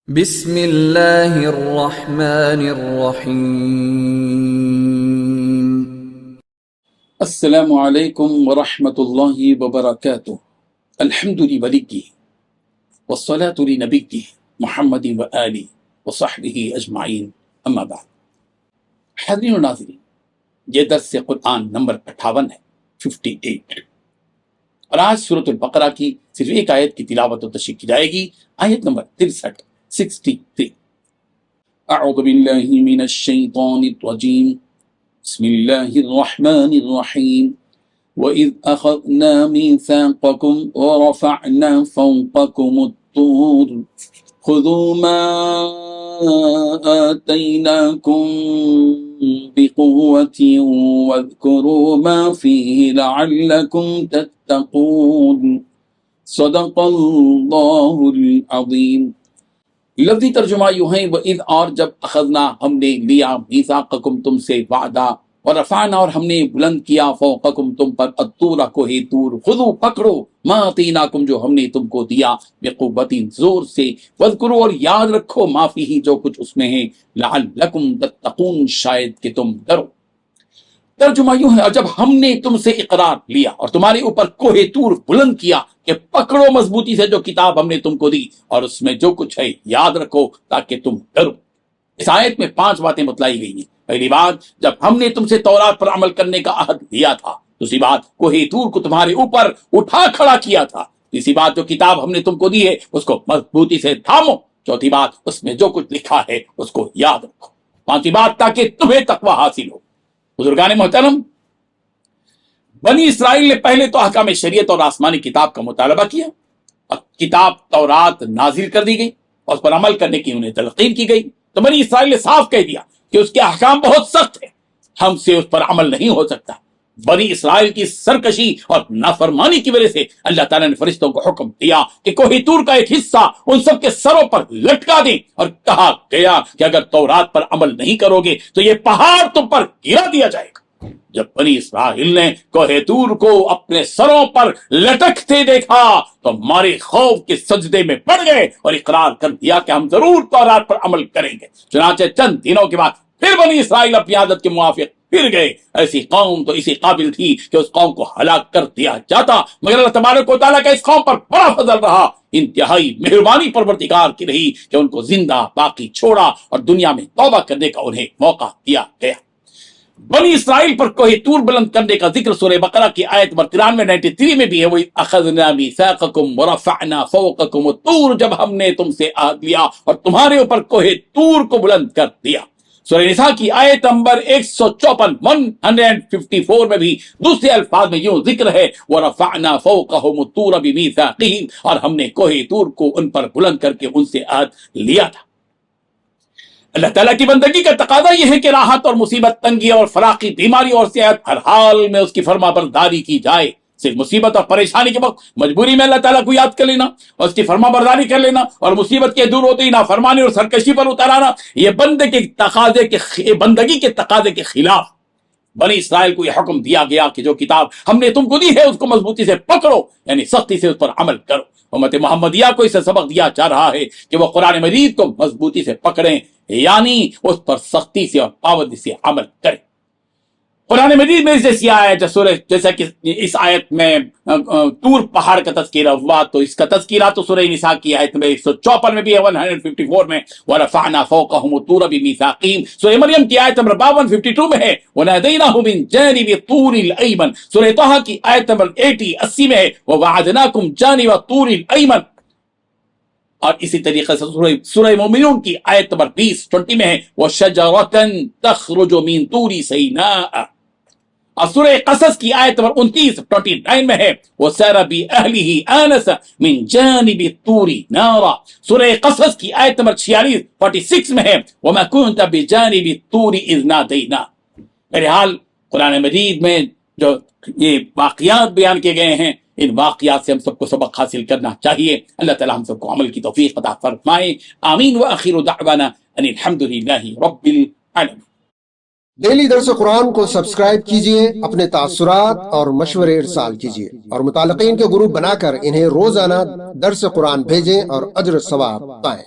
بسم اللہ الرحمن الرحیم۔ السلام علیکم ورحمۃ اللہ وبرکاتہ۔ الحمد لولی والصلاة لنبی محمد وآلہ وصحبہ اجمعین، اما بعد۔ حاضرین و ناظرین، یہ درس قرآن نمبر 58 ہے، 58، اور آج سورۃ البقرہ کی صرف ایک آیت کی تلاوت و تشریح کی جائے گی، آیت نمبر 63۔ اعوذ باللہ من الشیطان الرجیم، بسم اللہ الرحمن الرحیم۔ وَإِذْ أَخَذْنَا مِيثَاقَكُمْ وَرَفَعْنَا فَوْقَكُمُ الطُّورَ خُذُوا مَا آتَيْنَاكُمْ بِقُوَّةٍ وَاذْكُرُوا مَا فِيهِ لَعَلَّكُمْ تَتَّقُونَ۔ صدق اللہ العظیم۔ لفظی ترجمہ یوں ہے، وَإِذْ، اور جب، اخذنا، ہم نے لیا، میثاقکم، تم سے وعدہ، ورفعنا، اور ہم نے بلند کیا، فوقکم، تم پر، الطور، کوہ طور، خذو، پکڑو، ما آتیناکم، جو ہم نے تم کو دیا، بقوۃ، زور سے، واذکروا، اور یاد رکھو، ما فیہ، جو کچھ اس میں ہے، لعلکم تتقون، شاید کہ تم ڈرو۔ ترجمہ یوں ہے، اور جب ہم نے تم سے اقرار لیا اور تمہارے اوپر کوہ طور بلند کیا کہ پکڑو مضبوطی سے جو کتاب ہم نے تم کو دی، اور اس میں جو کچھ ہے یاد رکھو تاکہ تم ڈرو۔ اس آیت میں 5 باتیں بتلائی گئی ہیں۔ پہلی بات، جب ہم نے تم سے تورات پر عمل کرنے کا عہد لیا تھا۔ دوسری بات، کوہ طور کو تمہارے اوپر اٹھا کھڑا کیا تھا۔ تیسری بات، جو کتاب ہم نے تم کو دی ہے اس کو مضبوطی سے تھامو۔ چوتھی بات، اس میں جو کچھ لکھا ہے اس کو یاد رکھو۔ پانچویں بات، تاکہ تمہیں تقویٰ حاصل ہو۔ بزرگان محترم، بنی اسرائیل نے پہلے تو احکام شریعت اور آسمانی کتاب کا مطالبہ کیا، اور کتاب تورات نازل کر دی گئی اور اس پر عمل کرنے کی انہیں تلقین کی گئی۔ تو بنی اسرائیل نے صاف کہہ دیا کہ اس کے احکام بہت سخت ہیں، ہم سے اس پر عمل نہیں ہو سکتا۔ بنی اسرائیل کی سرکشی اور نافرمانی کی وجہ سے اللہ تعالیٰ نے فرشتوں کو حکم دیا کہ کوہ طور کا ایک حصہ ان سب کے سروں پر لٹکا دیں، اور کہا گیا کہ اگر تورات پر عمل نہیں کرو گے تو یہ پہاڑ تم پر گرا دیا جائے گا۔ جب بنی اسرائیل نے کوہ طور کو اپنے سروں پر لٹکتے دیکھا تو ہمارے خوف کے سجدے میں پڑ گئے اور اقرار کر دیا کہ ہم ضرور تورات پر عمل کریں گے۔ چنانچہ چند دنوں کے بعد پھر بنی اسرائیل اپنی عادت کے موافق پھر گئے۔ ایسی قوم تو اسی قابل تھی کہ اس قوم کو ہلاک کر دیا جاتا، مگر اللہ تبارک و تعالیٰ کا اس قوم پر بڑا فضل رہا، انتہائی مہربانی پروردگار کی رہی کہ ان کو زندہ باقی چھوڑا اور دنیا میں توبہ کرنے کا انہیں موقع دیا گیا۔ بنی اسرائیل پر کوہ طور بلند کرنے کا ذکر سورہ بقرہ کی آیت نمبر 93 میں بھی ہے۔ وَإِذْ أَخَذْنَا مِيثَاقَكُمْ وَرَفَعْنَا فَوْقَكُمُ الطُّورَ، جب ہم نے تم سے عہد لیا اور تمہارے اوپر کوہ طور کو بلند کر دیا۔ سورہ نساء کی آیت نمبر 154 میں بھی دوسرے الفاظ میں یوں ذکر ہے، وَرَفَعْنَا فَوْقَهُمُ الطُّورَ بِمِيثَاقِهِمْ، اور ہم نے کوہ طور کو ان پر بلند کر کے ان سے عہد لیا تھا۔ اللہ تعالیٰ کی بندگی کا تقاضا یہ ہے کہ راحت اور مصیبت، تنگی اور فراقی، بیماری اور صحت، ہر حال میں اس کی فرما برداری کی جائے۔ صرف مصیبت اور پریشانی کے وقت مجبوری میں اللہ تعالیٰ کو یاد کر لینا اور اس کی فرما برداری کر لینا، اور مصیبت کے دور ہوتے ہی نافرمانی اور سرکشی پر اتر آنا، یہ بندگی کے تقاضے کے خلاف۔ بنی اسرائیل کو یہ حکم دیا گیا کہ جو کتاب ہم نے تم کو دی ہے اس کو مضبوطی سے پکڑو، یعنی سختی سے اس پر عمل کرو۔ امت محمدیہ کو اس سے سبق دیا جا رہا ہے کہ وہ قرآن مجید کو مضبوطی سے پکڑیں، یعنی اس پر سختی سے اور پابندی سے عمل کریں۔ قرآن مجید میں جیسی آیت جیسا کہ اس آیت میں طور پہاڑ کا تذکرہ ہوا، تو اس کا تذکرہ تو سورہ نساء کی آیت میں 154 میں بھی ہے، 154 میں، وَرَفَعْنَا فَوْقَهُمُ الطُّورَ بِمِيثَاقِهِمْ۔ سورہ مریم کی آیت نمبر 52 میں ہے، وَنَادَيْنَاهُ مِن جَانِبِ الطُّورِ الْأَيْمَنِ۔ سورہ طٰہٰ کی آیت نمبر 80 میں ہے، وَوَعَدْنَاكُمْ جَانِبَ الطُّورِ الْأَيْمَنِ۔ اور اسی طریقے سے سورہ مومنون کی آیت نمبر 20 میں ہے، وَشَجَرَةً تَخْرُجُ مِن طُورِ سَيْنَاءَ۔ اور سورہ قصص کی آیت نمبر 29 میں ہے، وَسَارَ بِأَهْلِهِ آنَسَ مِن جَانِبِ الطُّورِ نَارًا۔ سورہ قصص کی آیت نمبر 46 میں ہے، وَمَا كُنْتَ بِجَانِبِ الطُّورِ إِذْ نَادَيْنَا۔ بہرحال قرآن مجید میں جو یہ واقعات بیان کیے گئے ہیں، ان واقعات سے ہم سب کو سبق حاصل کرنا چاہیے۔ اللہ تعالی ہم سب کو عمل کی توفیق عطا فرمائے، آمین۔ وآخر دعوانا ان الحمد للہ رب العالمین۔ ڈیلی درس قرآن کو سبسکرائب کیجئے، اپنے تاثرات اور مشورے ارسال کیجئے، اور متعلقین کے گروپ بنا کر انہیں روزانہ درس قرآن بھیجیں اور اجر ثواب پائیں۔